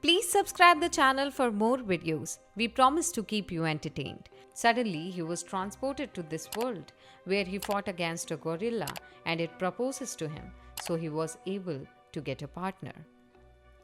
Please subscribe the channel for more videos. We promise to keep you entertained. Suddenly, he was transported to this world where he fought against a gorilla and it proposes to him, so he was able to get a partner.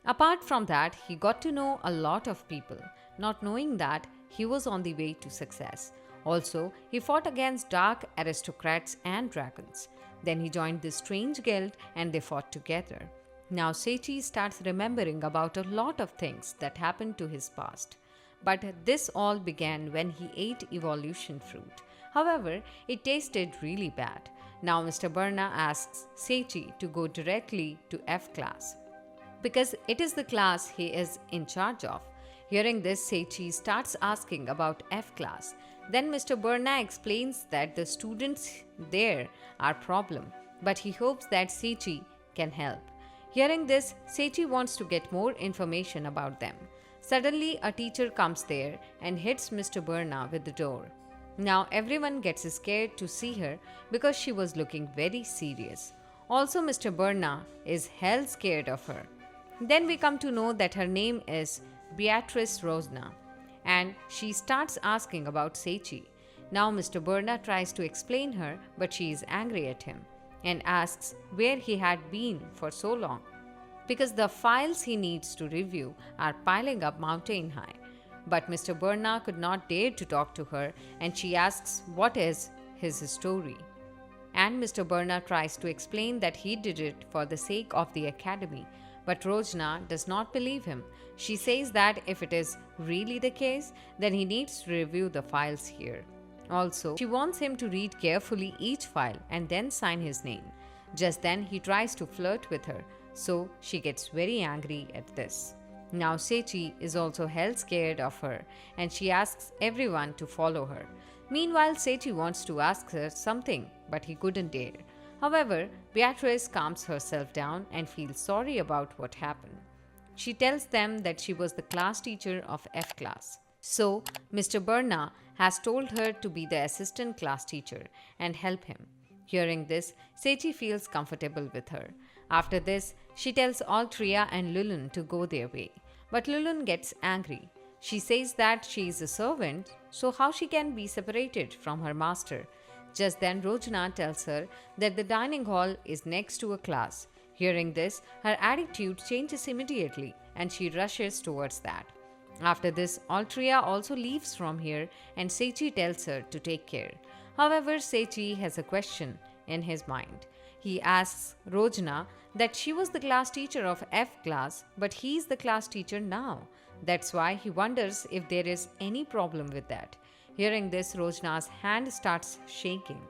Apart from that, he got to know a lot of people, not knowing that he was on the way to success. Also, he fought against dark aristocrats and dragons. Then he joined this strange guild and they fought together. Now Seichi starts remembering about a lot of things that happened to his past. But this all began when he ate evolution fruit. However, it tasted really bad. Now Mr. Burna asks Seichi to go directly to F class because it is the class he is in charge of. Hearing this, Seichi starts asking about F class. Then Mr. Burna explains that the students there are problem, but he hopes that Seichi can help. Hearing this, Seichi wants to get more information about them. Suddenly, a teacher comes there and hits Mr. Burna with the door. Now everyone gets scared to see her because she was looking very serious. Also, Mr. Burna is hell scared of her. Then we come to know that her name is Beatrice Rosna and she starts asking about Seichi. Now Mr. Burna tries to explain her, but she is angry at him and asks where he had been for so long because the files he needs to review are piling up mountain high. But Mr. Burna could not dare to talk to her and she asks what is his story. And Mr. Burna tries to explain that he did it for the sake of the academy, but Rojna does not believe him. She says that if it is really the case, then he needs to review the files here. Also, she wants him to read carefully each file and then sign his name. Just then, he tries to flirt with her, so she gets very angry at this. Now, Seichi is also hell scared of her and she asks everyone to follow her. Meanwhile, Seichi wants to ask her something, but he couldn't dare. However, Beatrice calms herself down and feels sorry about what happened. She tells them that she was the class teacher of F class. So, Mr. Burna has told her to be the assistant class teacher and help him. Hearing this, Seichi feels comfortable with her. After this, she tells Altria and Lulun to go their way. But Lulun gets angry. She says that she is a servant, so how she can be separated from her master. Just then, Rojna tells her that the dining hall is next to a class. Hearing this, her attitude changes immediately and she rushes towards that. After this, Altria also leaves from here and Seichi tells her to take care. However, Seichi has a question in his mind. He asks Rojna that she was the class teacher of F class, but he is the class teacher now. That's why he wonders if there is any problem with that. Hearing this, Rojna's hand starts shaking.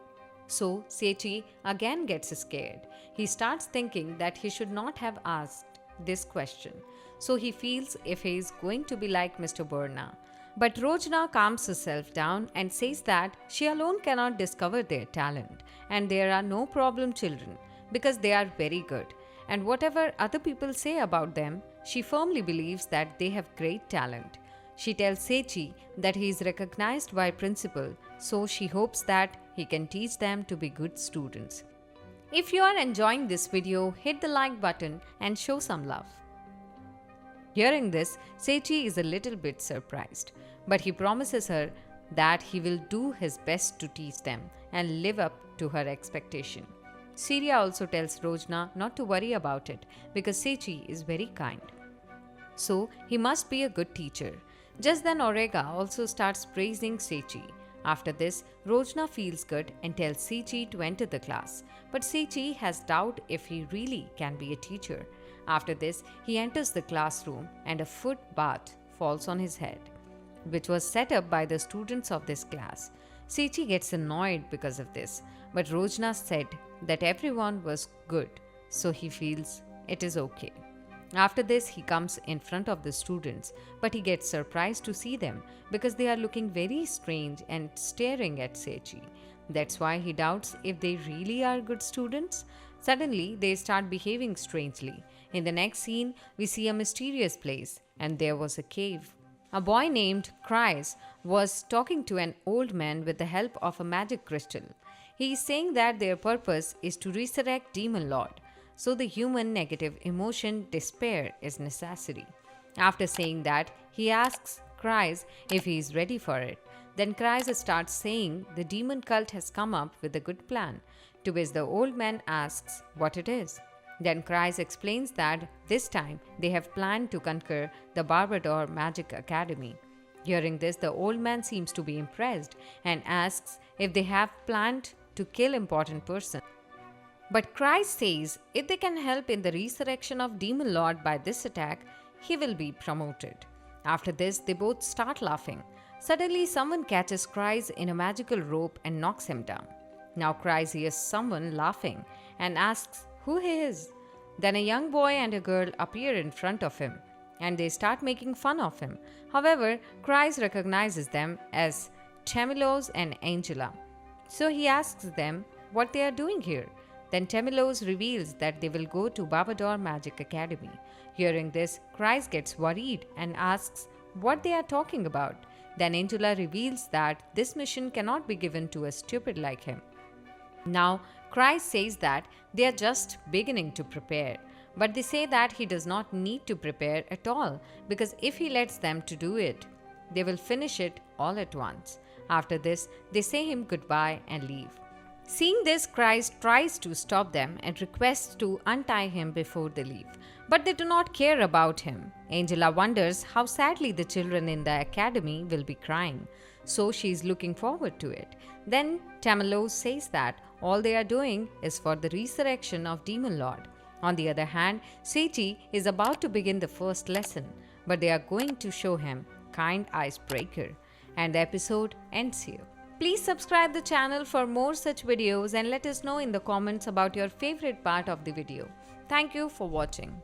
So, Seichi again gets scared. He starts thinking that he should not have asked this question. So he feels if he is going to be like Mr. Burna. But Rojna calms herself down and says that she alone cannot discover their talent and there are no problem children because they are very good. And whatever other people say about them, she firmly believes that they have great talent. She tells Seichi that he is recognized by principal, so she hopes that he can teach them to be good students. If you are enjoying this video, hit the like button and show some love. Hearing this, Seichi is a little bit surprised, but he promises her that he will do his best to teach them and live up to her expectation. Surya also tells Rojna not to worry about it because Seichi is very kind. So he must be a good teacher. Just then Orega also starts praising Seichi. After this, Rojna feels good and tells Seichi to enter the class. But Seichi has doubt if he really can be a teacher. After this, he enters the classroom and a foot bath falls on his head, which was set up by the students of this class. Seichi gets annoyed because of this, but Rojna said that everyone was good, so he feels it is okay. After this, he comes in front of the students, but he gets surprised to see them because they are looking very strange and staring at Seichi. That's why he doubts if they really are good students. Suddenly, they start behaving strangely. In the next scene, we see a mysterious place, and there was a cave. A boy named Chris was talking to an old man with the help of a magic crystal. He is saying that their purpose is to resurrect Demon Lord. So the human negative emotion despair is necessary. After saying that, he asks Kreis if he is ready for it. Then Kreis starts saying the demon cult has come up with a good plan, to which the old man asks what it is. Then Kreis explains that this time they have planned to conquer the Barbador Magic Academy. Hearing this, the old man seems to be impressed and asks if they have planned to kill important person. But Christ says if they can help in the resurrection of Demon Lord by this attack, he will be promoted. After this, they both start laughing. Suddenly, someone catches Christ in a magical rope and knocks him down. Now Christ hears someone laughing and asks who he is. Then a young boy and a girl appear in front of him and they start making fun of him. However, Christ recognizes them as Temilos and Angela. So he asks them what they are doing here. Then Temilos reveals that they will go to Barbador Magic Academy. Hearing this, Christ gets worried and asks what they are talking about. Then Angela reveals that this mission cannot be given to a stupid like him. Now, Christ says that they are just beginning to prepare. But they say that he does not need to prepare at all because if he lets them to do it, they will finish it all at once. After this, they say him goodbye and leave. Seeing this, Christ tries to stop them and requests to untie him before they leave. But they do not care about him. Angela wonders how sadly the children in the academy will be crying. So she is looking forward to it. Then Tamilos says that all they are doing is for the resurrection of Demon Lord. On the other hand, Seiji is about to begin the first lesson, but they are going to show him kind icebreaker. And the episode ends here. Please subscribe the channel for more such videos and let us know in the comments about your favorite part of the video. Thank you for watching.